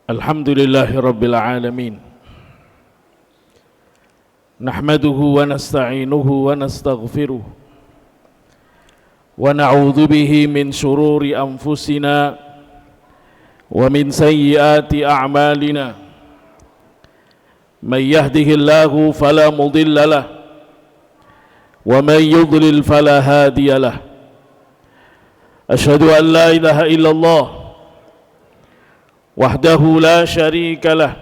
Alhamdulillahi Rabbil Alamin. Nahmaduhu wa nasta'inuhu wa nastaghfiruh wa na'udzu bihi min shururi anfusina wa min sayyiati a'malina. Man yahdihillahu fala mudilla lahu wa man yudlil fala hadiya lahu. Asyhadu an la ilaha illallah wahdahu la syarika lah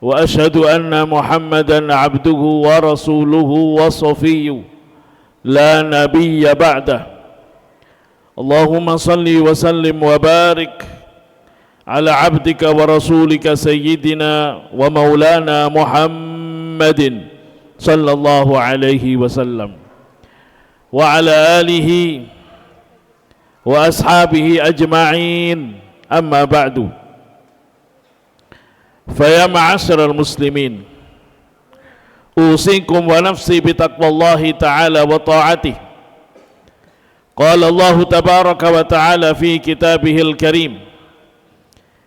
wa asyhadu anna Muhammadan abduhu wa rasuluhu wa safiyyuh la nabiyya ba'dah. Allahumma salli wa sallim wa barik ala abdika wa rasulika sayyidina wa maulana Muhammadin sallallahu alaihi wasallam wa ala alihi wa ashabihi ajma'in. Amma ba'du, faya ma'asyiral muslimin, usikum wa nafsi bitaqwallahi ta'ala wa ta'atih. Qala Allah tabaraka wa ta'ala fi kitabihil karim,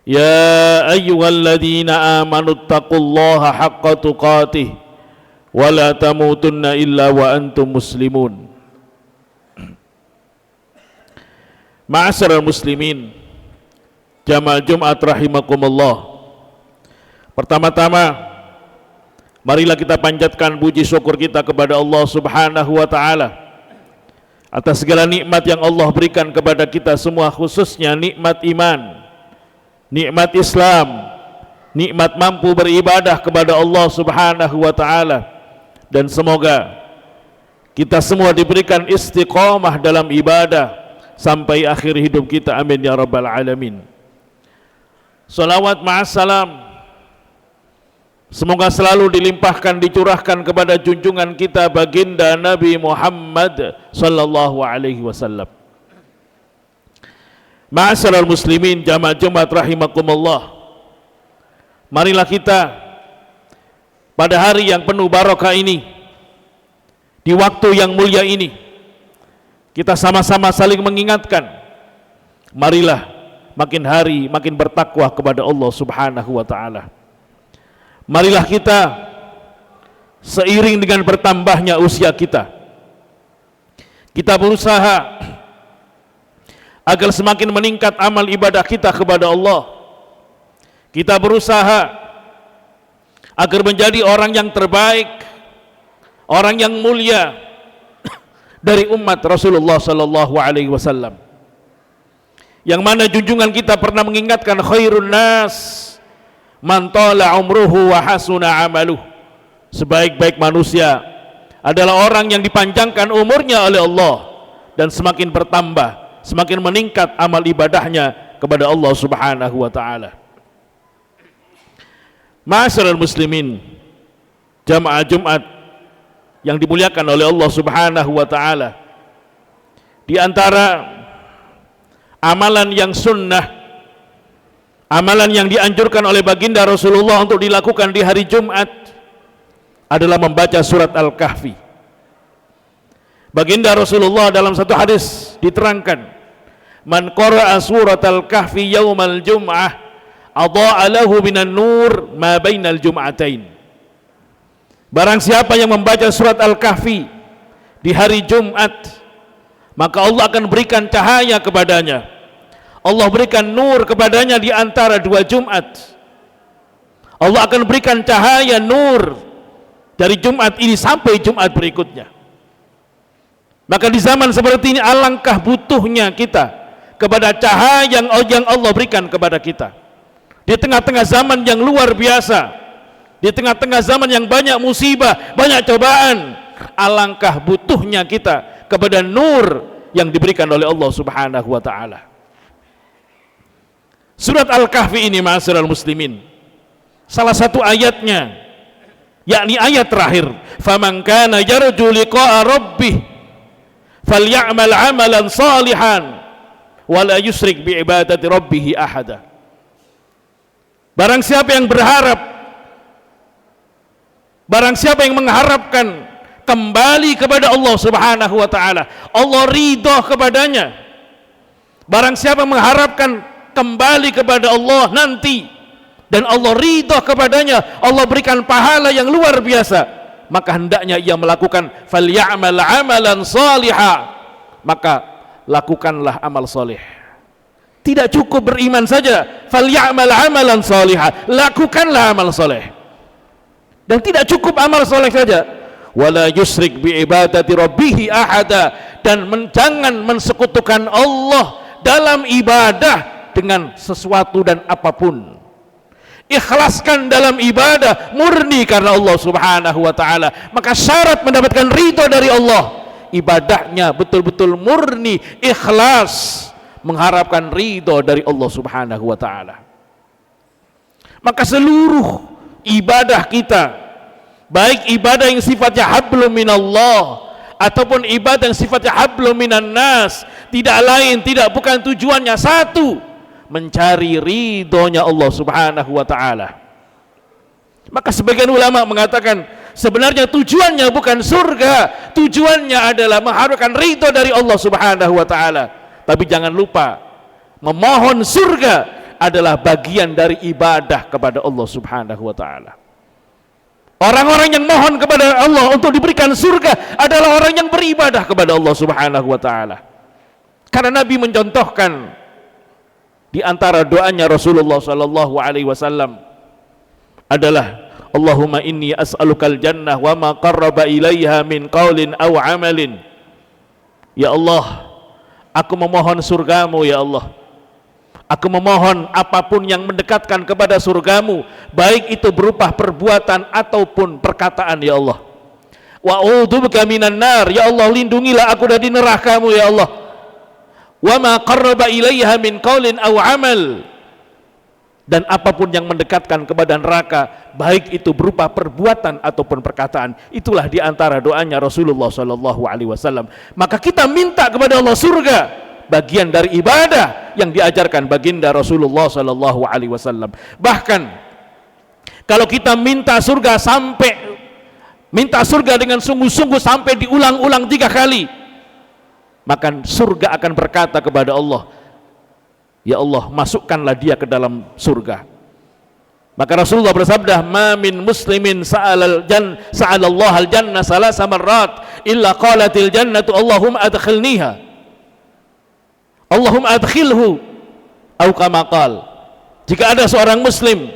ya ayyuhalladzina amanu taqullaha haqqa tuqatih wa la tamutunna illa wa antum muslimun. Ma'asyiral muslimin, jamaah Jumat rahimakumullah. Pertama-tama, marilah kita panjatkan puji syukur kita kepada Allah Subhanahu wa taala atas segala nikmat yang Allah berikan kepada kita semua, khususnya nikmat iman, nikmat Islam, nikmat mampu beribadah kepada Allah Subhanahu wa taala, dan semoga kita semua diberikan istiqamah dalam ibadah sampai akhir hidup kita, amin ya rabbal alamin. Salawat ma'assalam semoga selalu dilimpahkan, dicurahkan kepada junjungan kita baginda Nabi Muhammad sallallahu alaihi wasallam. Ma'asyiral muslimin, jamaah Jumat rahimakumullah. Marilah kita pada hari yang penuh barokah ini, di waktu yang mulia ini, kita sama-sama saling mengingatkan, marilah makin hari makin bertakwa kepada Allah Subhanahu wa taala. Marilah kita seiring dengan bertambahnya usia kita berusaha agar semakin meningkat amal ibadah kita kepada Allah. Kita berusaha agar menjadi orang yang terbaik, orang yang mulia dari umat Rasulullah sallallahu alaihi wasallam, yang mana junjungan kita pernah mengingatkan, khairun nas man tala umruhu wa hasuna amaluh. Sebaik-baik manusia adalah orang yang dipanjangkan umurnya oleh Allah dan semakin bertambah, semakin meningkat amal ibadahnya kepada Allah Subhanahu wa taala. Ma'asyiral muslimin, jamaah Jumat yang dimuliakan oleh Allah Subhanahu wa taala, di antara amalan yang sunnah, amalan yang dianjurkan oleh baginda Rasulullah untuk dilakukan di hari Jumat adalah membaca surat Al-Kahfi. Baginda Rasulullah dalam satu hadis diterangkan, man qara'a surat Al-Kahfi yaumal jum'ah adha'a lahu minan nur ma bainal jum'atain. Barang siapa yang membaca surat Al-Kahfi di hari Jumat, maka Allah akan berikan cahaya kepadanya, Allah berikan nur kepadanya di antara dua Jumat. Allah akan berikan cahaya nur dari Jumat ini sampai Jumat berikutnya. Maka di zaman seperti ini alangkah butuhnya kita kepada cahaya yang Allah berikan kepada kita. Di tengah-tengah zaman yang luar biasa, di tengah-tengah zaman yang banyak musibah, banyak cobaan, alangkah butuhnya kita kepada nur yang diberikan oleh Allah Subhanahu wa taala. Surat Al-Kahfi ini, ma'asyiral muslimin, salah satu ayatnya, yakni ayat terakhir, faman kana yarju liqa'a rabbih falyamal 'amalan salihan wa la yusyrik bi ibadati rabbih ahada. Barang siapa yang berharap, barang siapa yang mengharapkan kembali kepada Allah Subhanahu wa taala, Allah ridha kepadanya. Barang siapa mengharapkan kembali kepada Allah nanti dan Allah ridha kepadanya, Allah berikan pahala yang luar biasa, maka hendaknya ia melakukan falyamal amalan salihah, maka lakukanlah amal soleh. Tidak cukup beriman saja, falyamal amalan salihah, lakukanlah amal soleh. Dan tidak cukup amal soleh saja, wala yusyrik bi ibadati rabbih ahada, dan jangan mensekutukan Allah dalam ibadah dengan sesuatu dan apapun. Ikhlaskan dalam ibadah murni karena Allah subhanahu wa ta'ala. Maka syarat mendapatkan ridho dari Allah, ibadahnya betul-betul murni, ikhlas, mengharapkan ridho dari Allah subhanahu wa ta'ala. Maka seluruh ibadah kita, baik ibadah yang sifatnya hablum minallah ataupun ibadah yang sifatnya hablum minan nas, tidak lain, tidak bukan tujuannya satu, mencari ridhonya Allah subhanahu wa ta'ala. Maka sebagian ulama mengatakan sebenarnya tujuannya bukan surga, tujuannya adalah mengharapkan ridho dari Allah subhanahu wa ta'ala. Tapi jangan lupa, memohon surga adalah bagian dari ibadah kepada Allah subhanahu wa ta'ala. Orang-orang yang mohon kepada Allah untuk diberikan surga adalah orang yang beribadah kepada Allah subhanahu wa ta'ala. Karena Nabi mencontohkan di antara doanya Rasulullah sallallahu alaihi wasallam adalah Allahumma inni as'alukal jannah wa ma qarraba ilaiha min qaulin aw amalin. Ya Allah, aku memohon surgamu ya Allah. Aku memohon apapun yang mendekatkan kepada surgamu, baik itu berupa perbuatan ataupun perkataan ya Allah. Wa a'udzubika minan nar, ya Allah lindungilah aku dari neraka-Mu ya Allah. Wa ma qarraba ilaiha min qaulin aw amal, dan apapun yang mendekatkan kepada neraka, baik itu berupa perbuatan ataupun perkataan. Itulah di antara doanya Rasulullah sallallahu alaihi wasallam. Maka kita minta kepada Allah surga, bagian dari ibadah yang diajarkan baginda Rasulullah sallallahu alaihi wasallam. Bahkan kalau kita minta surga dengan sungguh-sungguh sampai diulang-ulang 3 kali, maka surga akan berkata kepada Allah, ya Allah, masukkanlah dia ke dalam surga. Maka Rasulullah bersabda, ma min muslimin sa'alallah al-jannah salasa marrat illa qalatil jannatu Allahumma adkhilniha, Allahumma adkhilhu, atau kama qala. Jika ada seorang muslim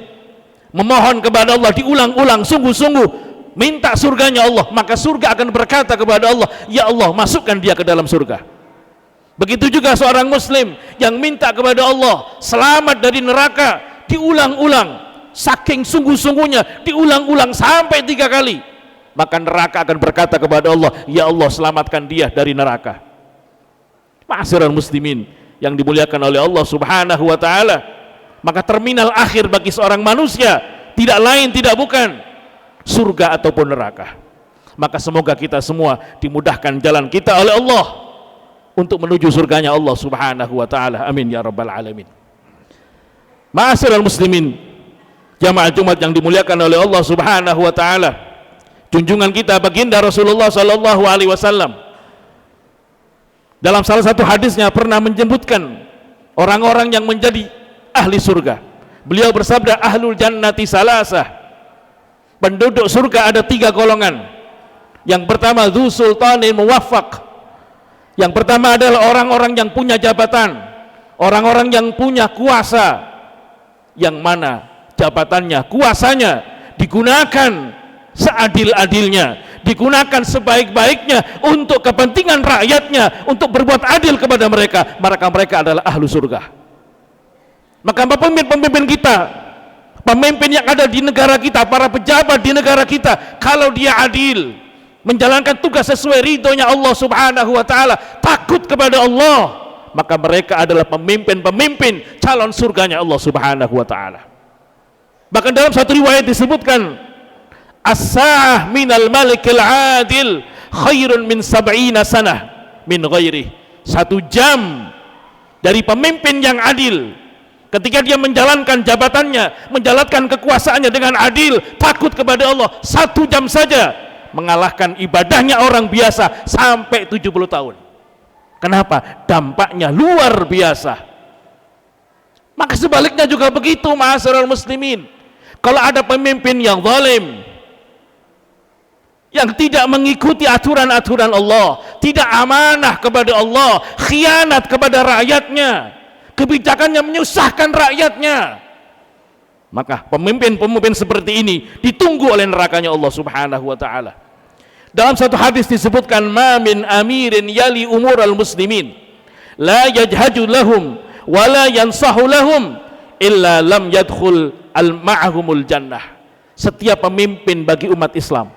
memohon kepada Allah diulang-ulang sungguh-sungguh minta surganya Allah, maka surga akan berkata kepada Allah, ya Allah, masukkan dia ke dalam surga. Begitu juga seorang muslim yang minta kepada Allah selamat dari neraka, diulang-ulang, saking sungguh-sungguhnya diulang-ulang sampai 3 kali, maka neraka akan berkata kepada Allah, ya Allah, selamatkan dia dari neraka. Ma'asyiral muslimin yang dimuliakan oleh Allah subhanahu wa ta'ala, maka terminal akhir bagi seorang manusia tidak lain tidak bukan surga ataupun neraka. Maka semoga kita semua dimudahkan jalan kita oleh Allah untuk menuju surganya Allah subhanahu wa ta'ala. Amin ya rabbal alamin. Ma'asyiral muslimin, jamaah Jumat yang dimuliakan oleh Allah subhanahu wa ta'ala, junjungan kita baginda Rasulullah sallallahu alaihi wasallam dalam salah satu hadisnya pernah menyebutkan orang-orang yang menjadi ahli surga. Beliau bersabda, ahlul jannati salasah, penduduk surga ada 3 golongan. Yang pertama, dzu sultanin muwaffaq. Yang pertama adalah orang-orang yang punya jabatan, orang-orang yang punya kuasa, yang mana jabatannya, kuasanya digunakan seadil-adilnya, digunakan sebaik-baiknya untuk kepentingan rakyatnya, untuk berbuat adil kepada mereka, maka mereka adalah ahlu surga. Maka pemimpin-pemimpin kita, pemimpin yang ada di negara kita, para pejabat di negara kita, kalau dia adil, menjalankan tugas sesuai ridhonya Allah subhanahu wa ta'ala, takut kepada Allah, maka mereka adalah pemimpin-pemimpin calon surganya Allah subhanahu wa ta'ala. Bahkan dalam satu riwayat disebutkan, as-sa'ah minal malikil adil khairun min sab'ina sanah min ghairi. 1 jam dari pemimpin yang adil, ketika dia menjalankan jabatannya, menjalankan kekuasaannya dengan adil, takut kepada Allah, 1 jam saja mengalahkan ibadahnya orang biasa sampai 70 tahun. Kenapa? Dampaknya luar biasa. Maka sebaliknya juga begitu, ma'asyiral muslimin. Kalau ada pemimpin yang zalim, yang tidak mengikuti aturan-aturan Allah, tidak amanah kepada Allah, khianat kepada rakyatnya, kebijakannya menyusahkan rakyatnya, maka pemimpin-pemimpin seperti ini ditunggu oleh nerakanya Allah Subhanahu wa taala. Dalam satu hadis disebutkan, ma min amirin yali umural muslimin la yajhaju lahum wa la yansahu lahum illa lam yadkhul al ma'ahumul jannah. Setiap pemimpin bagi umat Islam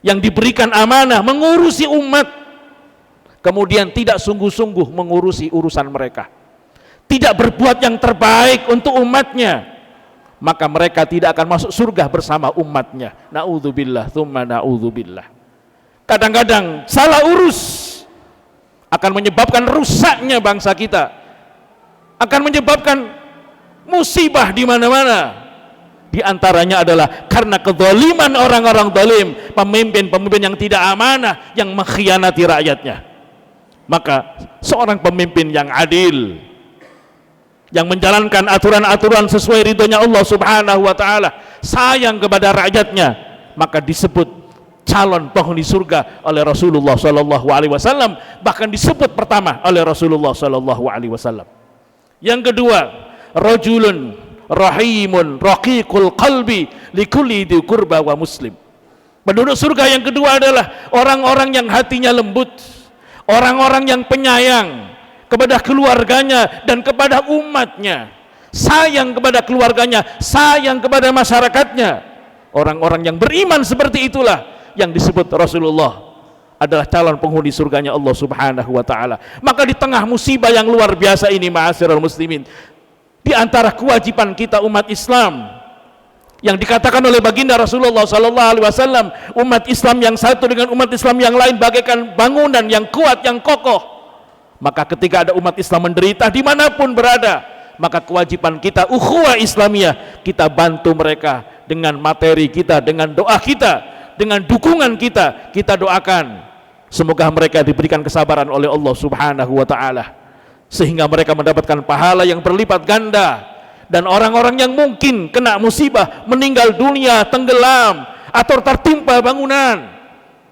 yang diberikan amanah mengurusi umat, kemudian tidak sungguh-sungguh mengurusi urusan mereka, tidak berbuat yang terbaik untuk umatnya, maka mereka tidak akan masuk surga bersama umatnya. Na'udzubillah, tsumma na'udzubillah. Kadang-kadang salah urus akan menyebabkan rusaknya bangsa kita, akan menyebabkan musibah di mana-mana. Di antaranya adalah karena kezaliman orang-orang zalim, pemimpin-pemimpin yang tidak amanah, yang mengkhianati rakyatnya. Maka seorang pemimpin yang adil, yang menjalankan aturan-aturan sesuai ridhonya Allah Subhanahu wa taala, sayang kepada rakyatnya, maka disebut calon penghuni surga oleh Rasulullah sallallahu alaihi wasallam, bahkan disebut pertama oleh Rasulullah sallallahu alaihi wasallam. Yang kedua, rajulun rahimun raqiqul qalbi likulli dzi qurba wa muslim. Penduduk surga yang kedua adalah orang-orang yang hatinya lembut, orang-orang yang penyayang kepada keluarganya dan kepada umatnya, sayang kepada keluarganya, sayang kepada masyarakatnya. Orang-orang yang beriman seperti itulah yang disebut Rasulullah adalah calon penghuni surganya Allah Subhanahu wa taala. Maka di tengah musibah yang luar biasa ini, ma'asyiral muslimin, di antara kewajiban kita umat Islam yang dikatakan oleh baginda Rasulullah sallallahu alaihi wasallam, umat Islam yang satu dengan umat Islam yang lain bagaikan bangunan yang kuat, yang kokoh. Maka ketika ada umat Islam menderita dimanapun berada, maka kewajiban kita ukhuwah Islamiyah, kita bantu mereka dengan materi kita, dengan doa kita, dengan dukungan kita. Kita doakan semoga mereka diberikan kesabaran oleh Allah Subhanahu wa taala, sehingga mereka mendapatkan pahala yang berlipat ganda. Dan orang-orang yang mungkin kena musibah, meninggal dunia, tenggelam atau tertimpa bangunan,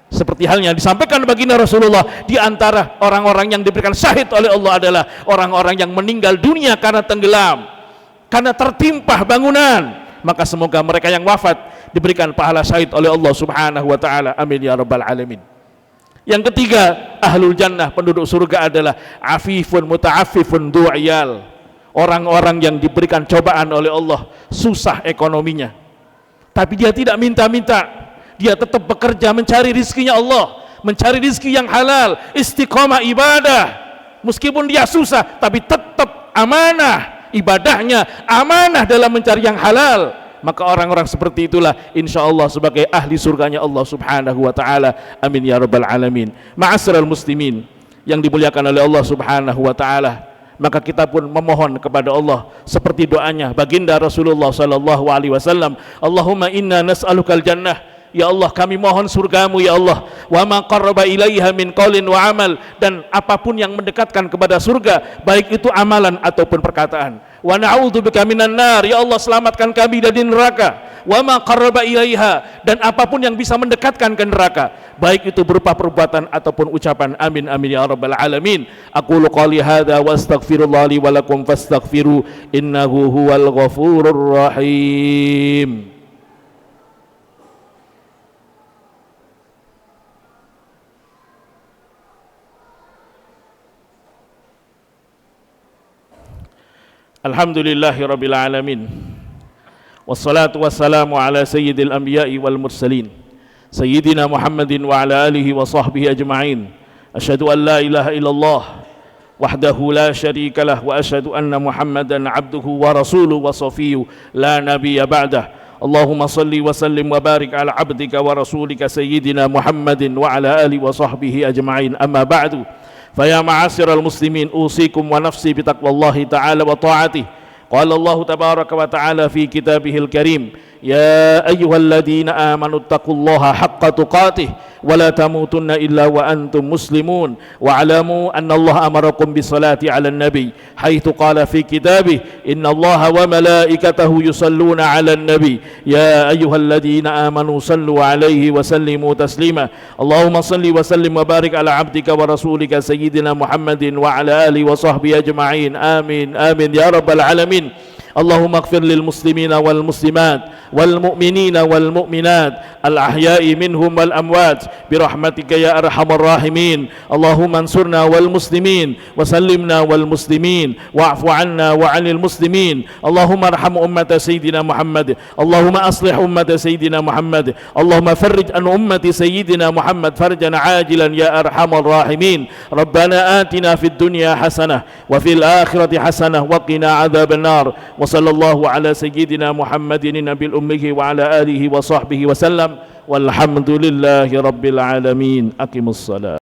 seperti halnya disampaikan baginda Rasulullah, di antara orang-orang yang diberikan syahid oleh Allah adalah orang-orang yang meninggal dunia karena tenggelam, karena tertimpa bangunan. Maka semoga mereka yang wafat diberikan pahala syahid oleh Allah Subhanahu wa taala. Amin ya rabbal alamin. Yang ketiga, ahlul jannah, penduduk surga adalah afifun muta'affifun du'iyal, orang-orang yang diberikan cobaan oleh Allah, susah ekonominya, tapi dia tidak minta-minta, dia tetap bekerja mencari rizkinya Allah, mencari rizki yang halal, istiqomah ibadah, meskipun dia susah tapi tetap amanah ibadahnya, amanah dalam mencari yang halal. Maka orang-orang seperti itulah insyaallah sebagai ahli surganya Allah Subhanahu wa taala. Amin ya rabbal alamin. Ma'asyiral muslimin yang dimuliakan oleh Allah Subhanahu wa taala, maka kita pun memohon kepada Allah seperti doanya baginda Rasulullah sallallahu alaihi wasallam, Allahumma inna nas'alukal jannah, ya Allah kami mohon surgamu ya Allah, wa ma qarraba ilaiha min qaulin wa amal, dan apapun yang mendekatkan kepada surga, baik itu amalan ataupun perkataan. Wa na'udzubika minan nar, ya Allah selamatkan kami dari neraka. Wa ma qarraba ilaiha, dan apapun yang bisa mendekatkan ke neraka, baik itu berupa perbuatan ataupun ucapan. Amin amin ya rabbal alamin. Aqulu qouli hadza wa astaghfirullah li wa lakum fastaghfiru innahu huwal ghafurur rahim. Alhamdulillahi rabbil alamin, wassalatu wassalamu ala sayyidil anbiya'i wal mursalin sayyidina Muhammadin wa ala alihi wa sahbihi ajma'in. Asyhadu an la ilaha illallah wahdahu la syarika lah, wa asyhadu anna Muhammadan abduhu wa rasuluhu wa safiyyu la nabiyya ba'dah. Allahumma salli wa sallim wa barik ala abdika wa rasulika sayyidina Muhammadin wa ala alihi wa sahbihi ajma'in. Amma ba'du. فيا معاشر المسلمين أوصيكم ونفسي بتقوى الله تعالى وطاعته. قال الله تبارك وتعالى في كتابه الكريم يا أيها الذين آمنوا اتقوا الله حق تقاته ولا تموتن إلا وأنتم مسلمون واعلموا أن الله أمركم بالصلاة على النبي حيث قال في كتابه إن الله وملائكته يصلون على النبي يا أيها الذين آمنوا صلوا عليه وسلموا تسليما اللهم صل وسلم وبارك على عبدك ورسولك سيدنا محمد وعلى آله وصحبه أجمعين آمين آمين يا رب العالمين. اللهم اغفر للمسلمين والمسلمات والمؤمنين والمؤمنات الأحياء منهم والأموات برحمتك يا أرحم الراحمين. اللهم انصرنا والمسلمين وسلمنا والمسلمين واعف عنا وعن المسلمين. اللهم ارحم أمة سيدنا محمد. اللهم أصلح أمة سيدنا محمد. اللهم فرج عن أمة سيدنا محمد فرجا عاجلا يا أرحم الراحمين. ربنا آتنا في الدنيا حسنة وفي الآخرة حسنة وقنا عذاب النار. وصلى الله على سيدنا محمد النبي الأمي وعلى آله وصحبه وسلم والحمد لله رب العالمين. أقم الصلاة.